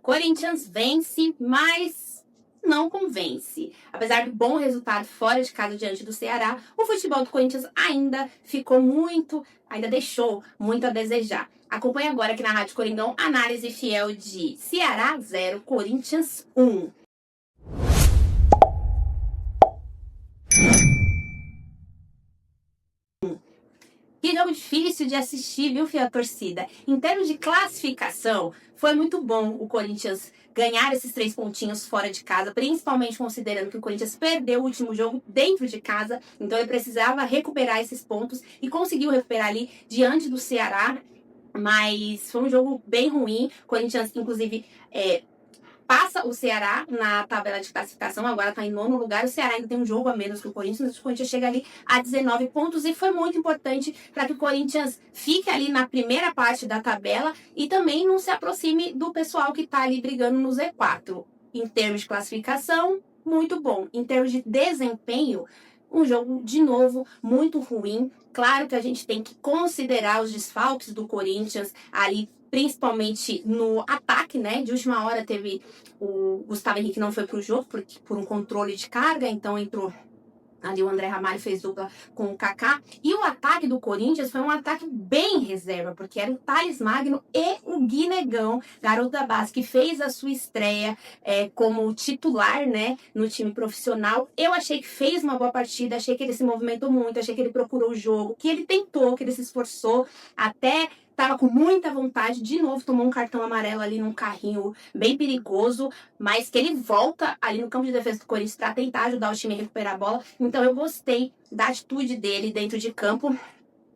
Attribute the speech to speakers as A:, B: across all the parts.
A: Corinthians vence, mas não convence. Apesar do bom resultado fora de casa diante do Ceará, o futebol do Corinthians ainda deixou muito a desejar. Acompanhe agora aqui na Rádio Coringão, análise fiel de Ceará 0, Corinthians 1. Que jogo difícil de assistir, viu, fiel torcida? Em termos de classificação, foi muito bom o Corinthians ganhar esses 3 pontinhos fora de casa, principalmente considerando que o Corinthians perdeu o último jogo dentro de casa, então ele precisava recuperar esses pontos e conseguiu recuperar ali diante do Ceará, mas foi um jogo bem ruim. O Corinthians, inclusive, passa o Ceará na tabela de classificação, agora está em 9º lugar. O Ceará ainda tem um jogo a menos que o Corinthians, mas o Corinthians chega ali a 19 pontos e foi muito importante para que o Corinthians fique ali na primeira parte da tabela e também não se aproxime do pessoal que está ali brigando no Z4. Em termos de classificação, muito bom. Em termos de desempenho, um jogo, de novo, muito ruim. Claro que a gente tem que considerar os desfalques do Corinthians ali, principalmente no ataque, né? De última hora teve o Gustavo Henrique não foi pro jogo por um controle de carga, então entrou ali o André Ramalho, fez dupla com o Kaká. E o ataque do Corinthians foi um ataque bem reserva, porque era o Thales Magno e o Guinegão, garoto da base, que fez a sua estreia como titular, né, no time profissional. Eu achei que fez uma boa partida, achei que ele se movimentou muito, achei que ele procurou o jogo, que ele tentou, que ele se esforçou, até tava com muita vontade, de novo tomou um cartão amarelo ali num carrinho bem perigoso, mas que ele volta ali no campo de defesa do Corinthians para tentar ajudar o time a recuperar a bola. Então eu gostei da atitude dele dentro de campo,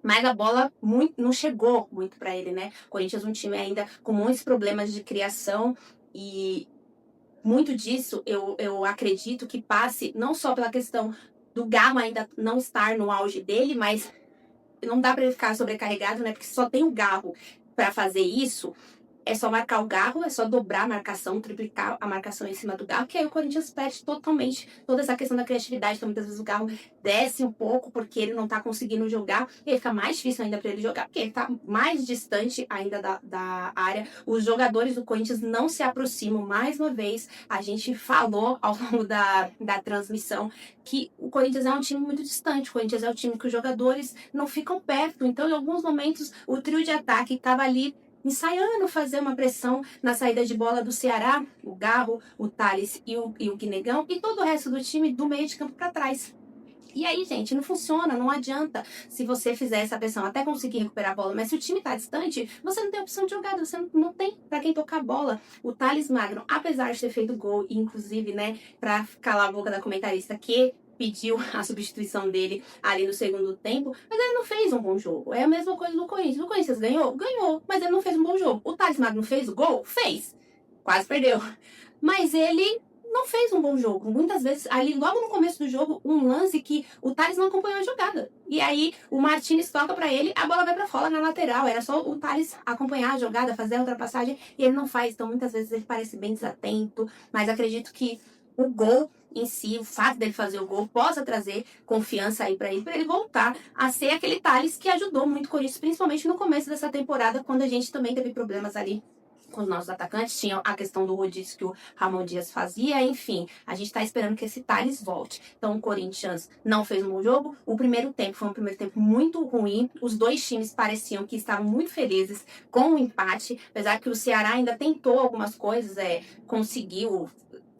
A: mas a bola não chegou muito para ele, né? O Corinthians é um time ainda com muitos problemas de criação e muito disso eu acredito que passe não só pela questão do Galo ainda não estar no auge dele, mas não dá para ele ficar sobrecarregado, né? Porque só tem o Garro para fazer isso. É só marcar o Garro, é só dobrar a marcação, triplicar a marcação em cima do Garro, que aí o Corinthians perde totalmente toda essa questão da criatividade. Então, muitas vezes o Garro desce um pouco porque ele não tá conseguindo jogar, e aí fica mais difícil ainda para ele jogar, porque ele tá mais distante ainda da área. Os jogadores do Corinthians não se aproximam. Mais uma vez, a gente falou ao longo da transmissão que o Corinthians é um time muito distante. O Corinthians é um time que os jogadores não ficam perto. Então, em alguns momentos, o trio de ataque estava ali ensaiando fazer uma pressão na saída de bola do Ceará, o Garro, o Thales e o Guinegão, e todo o resto do time do meio de campo para trás. E aí, gente, não funciona, não adianta se você fizer essa pressão até conseguir recuperar a bola, mas se o time tá distante, você não tem opção de jogada, você não tem para quem tocar a bola. O Thales Magno, apesar de ter feito gol, e inclusive, né, para calar a boca da comentarista que pediu a substituição dele ali no segundo tempo, mas ele não fez um bom jogo. É a mesma coisa do Corinthians. O Corinthians ganhou? Ganhou, mas ele não fez um bom jogo. O Thales Magno fez o gol? Fez. Quase perdeu. Mas ele não fez um bom jogo. Muitas vezes, ali logo no começo do jogo, um lance que o Thales não acompanhou a jogada. E aí o Martínez toca pra ele, a bola vai pra fora na lateral. Era só o Thales acompanhar a jogada, fazer a ultrapassagem, e ele não faz. Então muitas vezes ele parece bem desatento, mas acredito que o gol em si, o fato dele fazer o gol, possa trazer confiança aí para ele voltar a ser aquele Thales que ajudou muito o Corinthians, principalmente no começo dessa temporada, quando a gente também teve problemas ali com os nossos atacantes. Tinha a questão do rodízio que o Ramon Dias fazia, enfim, a gente tá esperando que esse Thales volte. Então o Corinthians não fez um bom jogo, o primeiro tempo foi um primeiro tempo muito ruim, os dois times pareciam que estavam muito felizes com o empate, apesar que o Ceará ainda tentou algumas coisas, conseguiu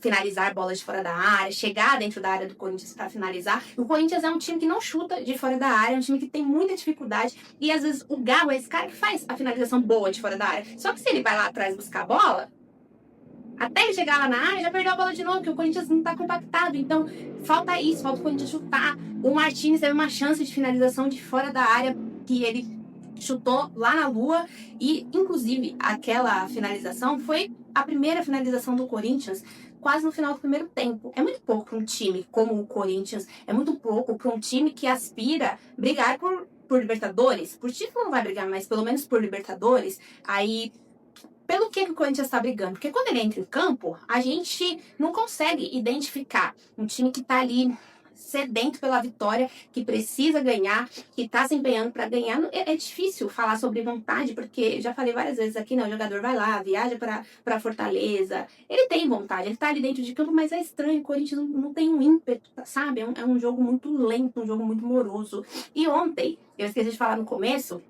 A: finalizar bolas de fora da área, chegar dentro da área do Corinthians para finalizar. O Corinthians é um time que não chuta de fora da área, é um time que tem muita dificuldade, e às vezes o Galo é esse cara que faz a finalização boa de fora da área. Só que se ele vai lá atrás buscar a bola, até ele chegar lá na área, já perdeu a bola de novo, porque o Corinthians não tá compactado. Então, falta isso, falta o Corinthians chutar. O Martínez teve uma chance de finalização de fora da área, que ele chutou lá na lua, e inclusive aquela finalização foi a primeira finalização do Corinthians quase no final do primeiro tempo. É muito pouco para um time como o Corinthians, é muito pouco para um time que aspira brigar por Libertadores. Por título não vai brigar, mas pelo menos por Libertadores. Aí, pelo que o Corinthians está brigando? Porque quando ele entra em campo, a gente não consegue identificar um time que está ali sedento pela vitória, que precisa ganhar, que tá se empenhando para ganhar. É difícil falar sobre vontade, porque já falei várias vezes aqui, né? O jogador vai lá, viaja para Fortaleza, ele tem vontade, ele tá ali dentro de campo, mas é estranho, o Corinthians não tem um ímpeto, sabe? É um jogo muito lento, um jogo muito moroso. E ontem, eu esqueci de falar no começo,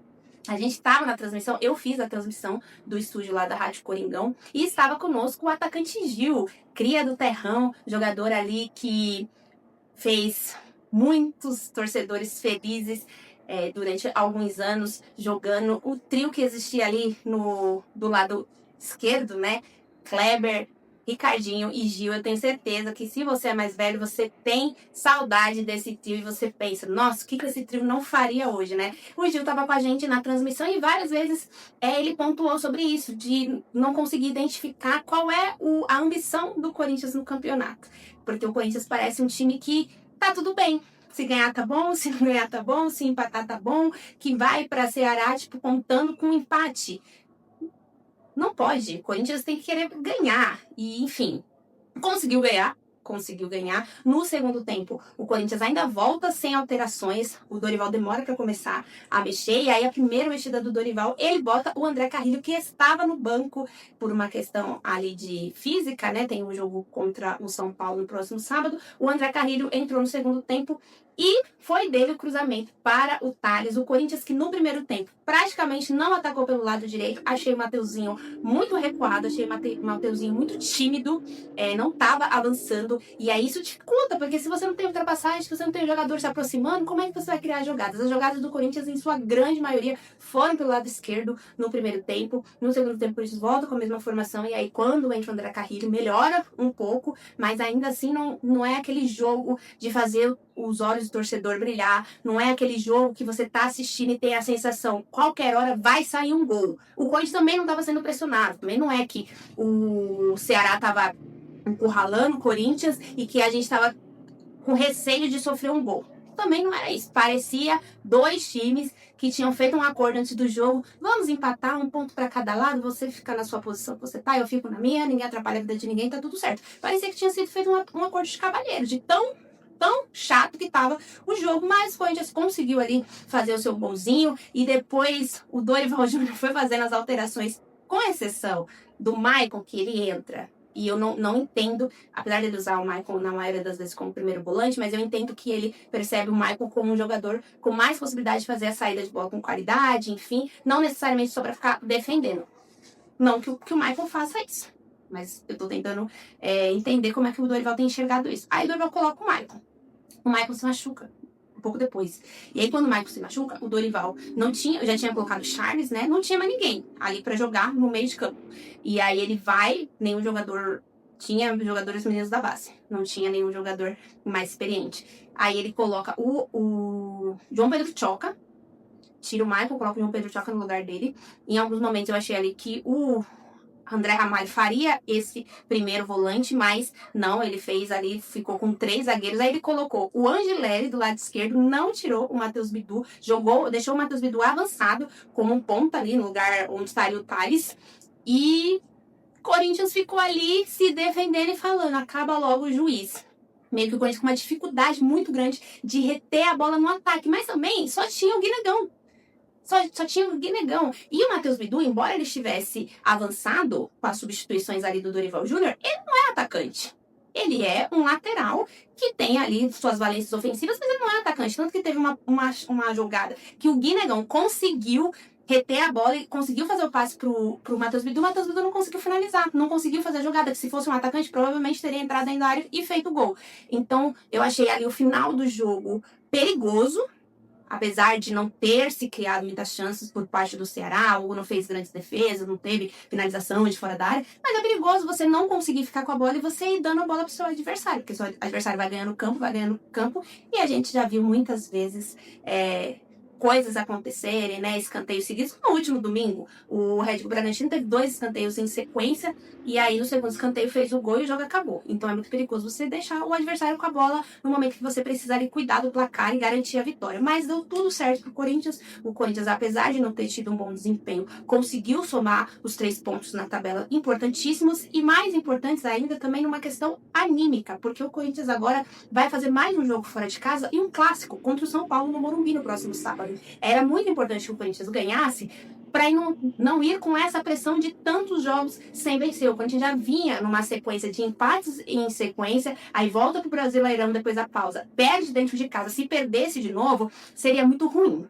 A: a gente estava na transmissão, eu fiz a transmissão do estúdio lá da Rádio Coringão e estava conosco o atacante Gil, cria do Terrão, jogador ali que fez muitos torcedores felizes durante alguns anos, jogando o trio que existia ali do lado esquerdo, né? Kleber, Ricardinho e Gil. Eu tenho certeza que se você é mais velho, você tem saudade desse trio e você pensa, nossa, o que esse trio não faria hoje, né? O Gil estava com a gente na transmissão e várias vezes ele pontuou sobre isso, de não conseguir identificar qual é a ambição do Corinthians no campeonato. Porque o Corinthians parece um time que tá tudo bem. Se ganhar tá bom, se não ganhar tá bom, se empatar tá bom, que vai para Ceará, tipo, contando com um empate. Não pode. O Corinthians tem que querer ganhar. E, enfim, conseguiu ganhar. Conseguiu ganhar. No segundo tempo, o Corinthians ainda volta sem alterações. O Dorival demora para começar a mexer. E aí, a primeira mexida do Dorival, ele bota o André Carrilho, que estava no banco por uma questão ali de física, né? Tem um jogo contra o São Paulo no próximo sábado. O André Carrilho entrou no segundo tempo e foi dele o cruzamento para o Thales. O Corinthians, que no primeiro tempo praticamente não atacou pelo lado direito. Achei o Mateuzinho muito recuado, achei o Mateuzinho muito tímido, não estava avançando. E aí isso dificulta, porque se você não tem ultrapassagem, se você não tem jogador se aproximando, como é que você vai criar jogadas? As jogadas do Corinthians, em sua grande maioria, foram pelo lado esquerdo no primeiro tempo. No segundo tempo, eles voltam com a mesma formação. E aí, quando entra o André Carrilho, melhora um pouco, mas ainda assim não é aquele jogo de fazer os olhos do torcedor brilhar, não é aquele jogo que você tá assistindo e tem a sensação, qualquer hora vai sair um gol. O Corinthians também não estava sendo pressionado, também não é que o Ceará estava encurralando o Corinthians e que a gente estava com receio de sofrer um gol. Também não era isso. Parecia dois times que tinham feito um acordo antes do jogo. Vamos empatar, um ponto para cada lado. Você fica na sua posição que você tá, eu fico na minha. Ninguém atrapalha a vida de ninguém, tá tudo certo. Parecia que tinha sido feito um acordo de cavalheiro, de tão chato que tava o jogo, mas o Corinthians conseguiu ali fazer o seu golzinho e depois o Dorival Júnior foi fazendo as alterações, com exceção do Maicon, que ele entra. E eu não entendo, apesar de ele usar o Maicon na maioria das vezes como primeiro volante, mas eu entendo que ele percebe o Maicon como um jogador com mais possibilidade de fazer a saída de bola com qualidade, enfim, não necessariamente só para ficar defendendo. Não que o Maicon faça isso, mas eu tô tentando entender como é que o Dorival tem enxergado isso. Aí o Dorival coloca o Maicon. O Maicon se machuca um pouco depois. E aí, quando o Maicon se machuca, o Dorival já tinha colocado o Charles, né? Não tinha mais ninguém ali pra jogar no meio de campo. E aí ele vai, nenhum jogador. Tinha jogadores meninos da base. Não tinha nenhum jogador mais experiente. Aí ele coloca o João Pedro Tchoca. Tira o Maicon, coloca o João Pedro Tchoca no lugar dele. Em alguns momentos eu achei ali que o André Ramalho faria esse primeiro volante, mas não, ele fez ali, ficou com 3 zagueiros, aí ele colocou o Angeleri do lado esquerdo, não tirou o Matheus Bidu, deixou o Matheus Bidu avançado como um ponta ali no lugar onde estaria o Thales, e Corinthians ficou ali se defendendo e falando, acaba logo o juiz. Meio que o Corinthians com uma dificuldade muito grande de reter a bola no ataque, mas também só tinha o Guinegão. Só tinha o Guinegão. E o Matheus Bidu, embora ele estivesse avançado com as substituições ali do Dorival Júnior, ele não é atacante. Ele é um lateral que tem ali suas valências ofensivas, mas ele não é atacante. Tanto que teve uma jogada que o Guinegão conseguiu reter a bola e conseguiu fazer o passe pro Matheus Bidu. O Matheus Bidu não conseguiu finalizar, não conseguiu fazer a jogada, que se fosse um atacante, provavelmente teria entrado dentro da área e feito o gol. Então, eu achei ali o final do jogo perigoso, apesar de não ter se criado muitas chances por parte do Ceará, ou não fez grandes defesas, não teve finalização de fora da área, mas é perigoso você não conseguir ficar com a bola e você ir dando a bola pro seu adversário, porque seu adversário vai ganhando campo, e a gente já viu muitas vezes coisas acontecerem, né? Escanteios seguidos. No último domingo, o Red Bull Bragantino teve 2 escanteios em sequência, e aí no segundo escanteio fez o gol e o jogo acabou. Então é muito perigoso você deixar o adversário com a bola no momento que você precisar ir cuidar do placar e garantir a vitória. Mas deu tudo certo pro Corinthians. O Corinthians, apesar de não ter tido um bom desempenho, conseguiu somar os 3 pontos na tabela importantíssimos, e mais importantes ainda também numa questão anímica, porque o Corinthians agora vai fazer mais um jogo fora de casa e um clássico contra o São Paulo no Morumbi no próximo sábado. Era muito importante que o Corinthians ganhasse para não ir com essa pressão de tantos jogos sem vencer. O Corinthians já vinha numa sequência de empates em sequência, aí volta pro Brasileirão depois da pausa, perde dentro de casa. Se perdesse de novo, seria muito ruim.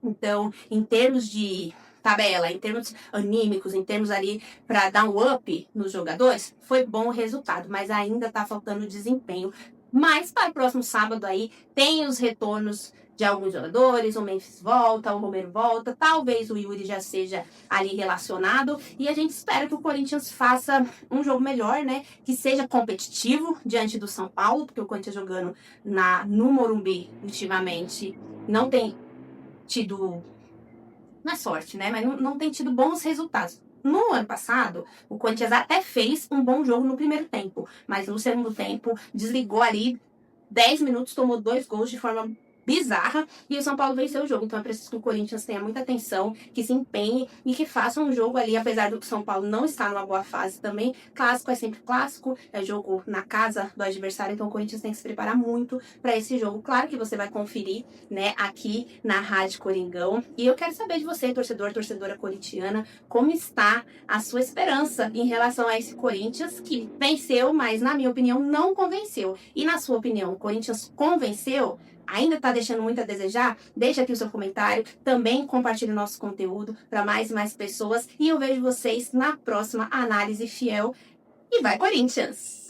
A: Então, em termos de tabela, em termos anímicos, em termos ali para dar um up nos jogadores, foi bom o resultado, mas ainda tá faltando desempenho. Mas para o próximo sábado aí, tem os retornos de alguns jogadores, o Memphis volta, o Romero volta, talvez o Yuri já seja ali relacionado, e a gente espera que o Corinthians faça um jogo melhor, né, que seja competitivo diante do São Paulo, porque o Corinthians jogando no Morumbi ultimamente não tem tido, não é sorte, né, mas não tem tido bons resultados. No ano passado, o Corinthians até fez um bom jogo no primeiro tempo, mas no segundo tempo desligou ali 10 minutos, tomou 2 gols de forma bizarra, e o São Paulo venceu o jogo. Então é preciso que o Corinthians tenha muita atenção, que se empenhe e que faça um jogo ali, apesar do São Paulo não estar numa boa fase também. Clássico é sempre clássico, é jogo na casa do adversário, então o Corinthians tem que se preparar muito para esse jogo. Claro que você vai conferir, né, aqui na Rádio Coringão. E eu quero saber de você, torcedor, torcedora corintiana, como está a sua esperança em relação a esse Corinthians que venceu, mas na minha opinião não convenceu. E na sua opinião, o Corinthians convenceu? Ainda está deixando muito a desejar? Deixa aqui o seu comentário. Também compartilhe o nosso conteúdo para mais e mais pessoas. E eu vejo vocês na próxima análise fiel. E vai, Corinthians!